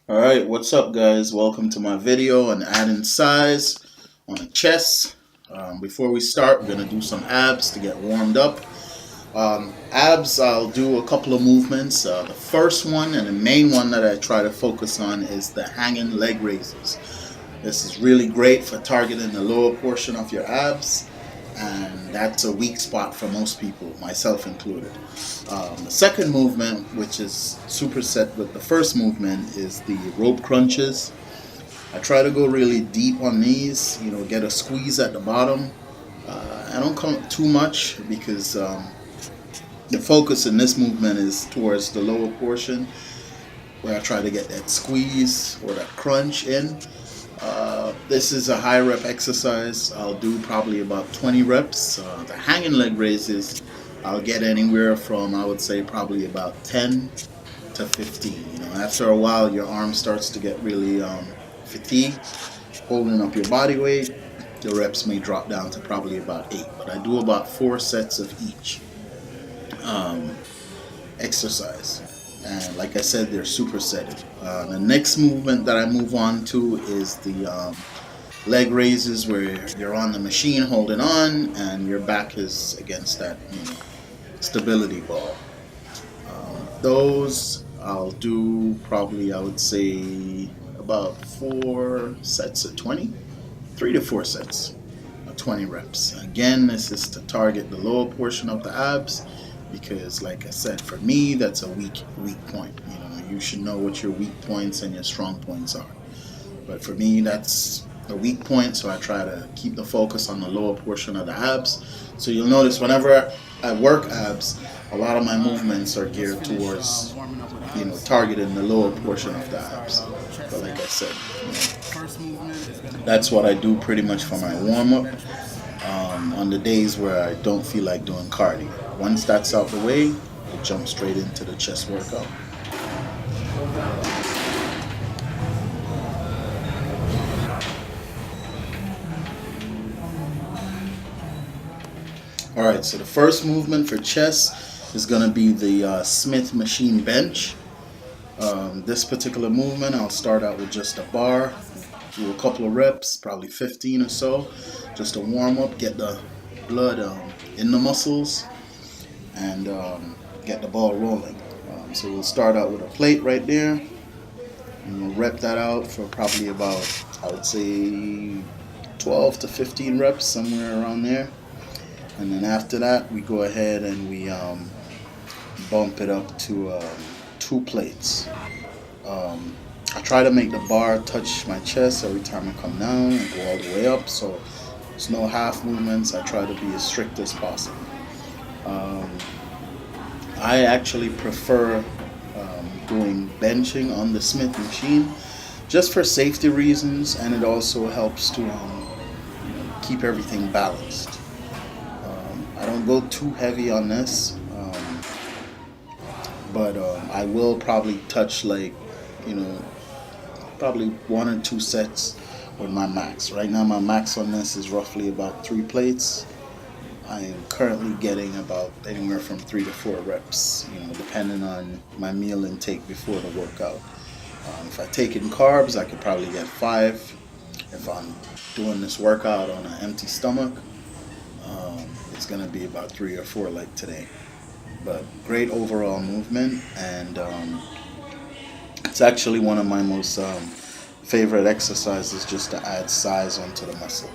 Alright, what's up guys? Welcome to my video on adding size on a chest. Before we start, we're going to do some abs to get warmed up. Abs, I'll do a couple of movements. The first one and the main one that I try to focus on is the hanging leg raises. This is really great for targeting the lower portion of your abs, and that's a weak spot for most people, myself included. The second movement, which is superset with the first movement, is the rope crunches. I try to go really deep on these, get a squeeze at the bottom. I don't come up too much because the focus in this movement is towards the lower portion, where I try to get that squeeze or that crunch in. This is a high rep exercise. I'll do probably about 20 reps. The hanging leg raises, I'll get anywhere from, I would say, probably about 10 to 15. After a while, your arm starts to get really fatigued, holding up your body weight. The reps may drop down to probably about 8, but I do about 4 sets of each exercise. And like I said, they're supersetted. The next movement that I move on to is the leg raises, where you're on the machine holding on and your back is against that stability ball. Those I'll do probably, I would say, about 4 sets of 20, 3 to 4 sets of 20 reps. Again, this is to target the lower portion of the abs, because like I said, for me, that's a weak point. You should know what your weak points and your strong points are. But for me, that's a weak point, so I try to keep the focus on the lower portion of the abs. So you'll notice whenever I work abs, a lot of my movements are geared towards, targeting the lower portion of the abs. But like I said, that's what I do pretty much for my warm-up on the days where I don't feel like doing cardio. Once that's out the way, I jump straight into the chest workout. Alright, so the first movement for chest is going to be the Smith machine bench. This particular movement, I'll start out with just a bar, do a couple of reps, probably 15 or so, just to warm up, get the blood in the muscles, and get the ball rolling. So we'll start out with a plate right there, and we'll rep that out for probably about, I would say, 12 to 15 reps, somewhere around there. And then after that, we go ahead and we bump it up to 2 plates. I try to make the bar touch my chest every time I come down and go all the way up, so there's no half movements. I try to be as strict as possible. I actually prefer doing benching on the Smith machine just for safety reasons, and it also helps to keep everything balanced. I don't go too heavy on this, but I will probably touch probably 1 or 2 sets with my max. Right now my max on this is roughly about 3 plates. I am currently getting about anywhere from 3 to 4 reps, depending on my meal intake before the workout. If I take in carbs, I could probably get 5. If I'm doing this workout on an empty stomach, it's going to be about 3 or 4 like today. But great overall movement, and it's actually one of my most favorite exercises, just to add size onto the muscle.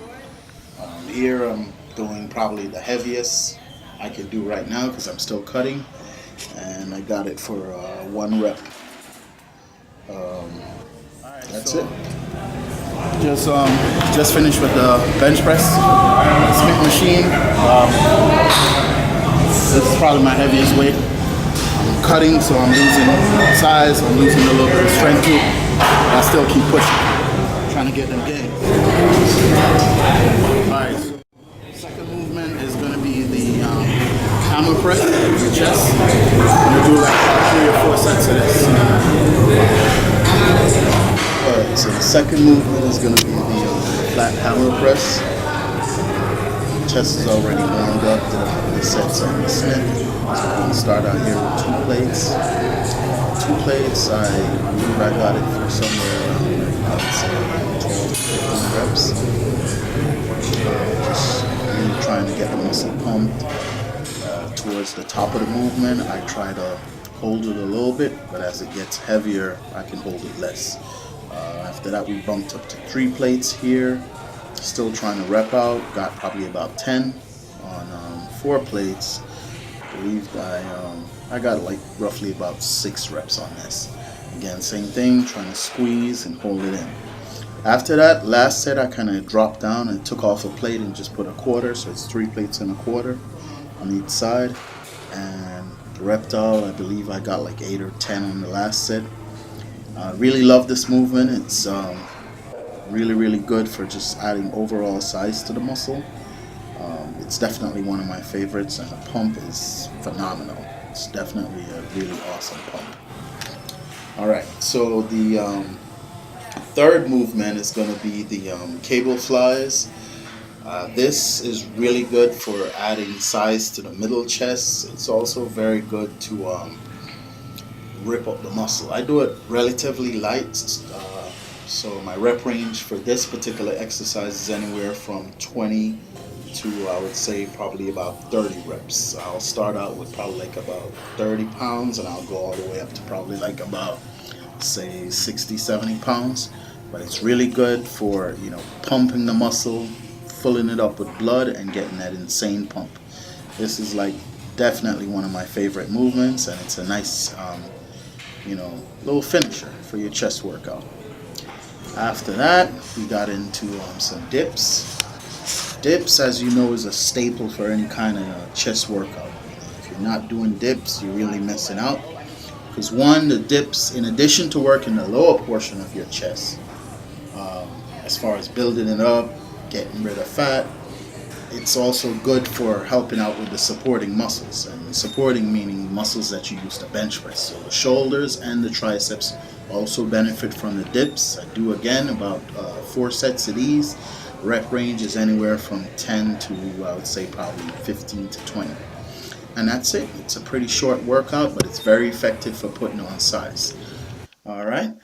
Here I'm doing probably the heaviest I can do right now because I'm still cutting, and I got it for 1 rep. That's it. Just finished with the bench press, Smith machine. This is probably my heaviest weight. I'm cutting, so I'm losing size, I'm losing a little bit of strength too. But I still keep pushing, trying to get them gains. Alright, so the second movement is going to be the hammer press for the chest. I'm going to do like about 3 or 4 sets of this. Alright, so the second movement is going to be the flat hammer press. Chest is already warmed up, did a couple of sets on the Smith. So I'm going to start out here with 2 plates. 2 plates, I believe I got it for somewhere around, I would say, 12 to 15 reps. Just really trying to get the muscle pumped. Towards the top of the movement, I try to hold it a little bit, but as it gets heavier, I can hold it less. After that, we bumped up to 3 plates here. Still trying to rep out. Got probably about 10 on 4 plates. I believe I got like roughly about 6 reps on this. Again, same thing, trying to squeeze and hold it in. After that, last set, I kind of dropped down and took off a plate and just put a quarter, so it's 3 plates and a quarter on each side. And the reptile, I believe I got like 8 or 10 on the last set. Really love this movement. It's really good for just adding overall size to the muscle. It's definitely one of my favorites, and the pump is phenomenal. It's definitely a really awesome pump. Alright, so the third movement is going to be the cable flies. This is really good for adding size to the middle chest. It's also very good to rip up the muscle. I do it relatively light, so my rep range for this particular exercise is anywhere from 20 to, I would say, probably about 30 reps. I'll start out with probably like about 30 pounds, and I'll go all the way up to probably like about, say, 60, 70 pounds. But it's really good for, you know, pumping the muscle, filling it up with blood, and getting that insane pump. This is like definitely one of my favorite movements, and it's a nice you know, little finisher for your chest workout. After that, we got into some dips. Dips, as you know, is a staple for any kind of chest workout. If you're not doing dips, you're really missing out. Because one, the dips, in addition to working the lower portion of your chest, as far as building it up, getting rid of fat, it's also good for helping out with the supporting muscles. And supporting meaning muscles that you use to bench press. So the shoulders and the triceps also benefit from the dips. I do, again, about 4 sets of these. Rep range is anywhere from 10 to, I would say, probably 15 to 20. And that's it. It's a pretty short workout, but it's very effective for putting on size. Alright.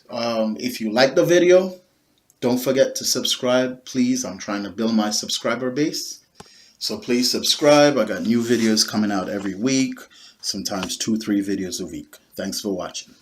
If you like the video, don't forget to subscribe, please. I'm trying to build my subscriber base. So please subscribe. I got new videos coming out every week, sometimes 2-3 videos a week. Thanks for watching.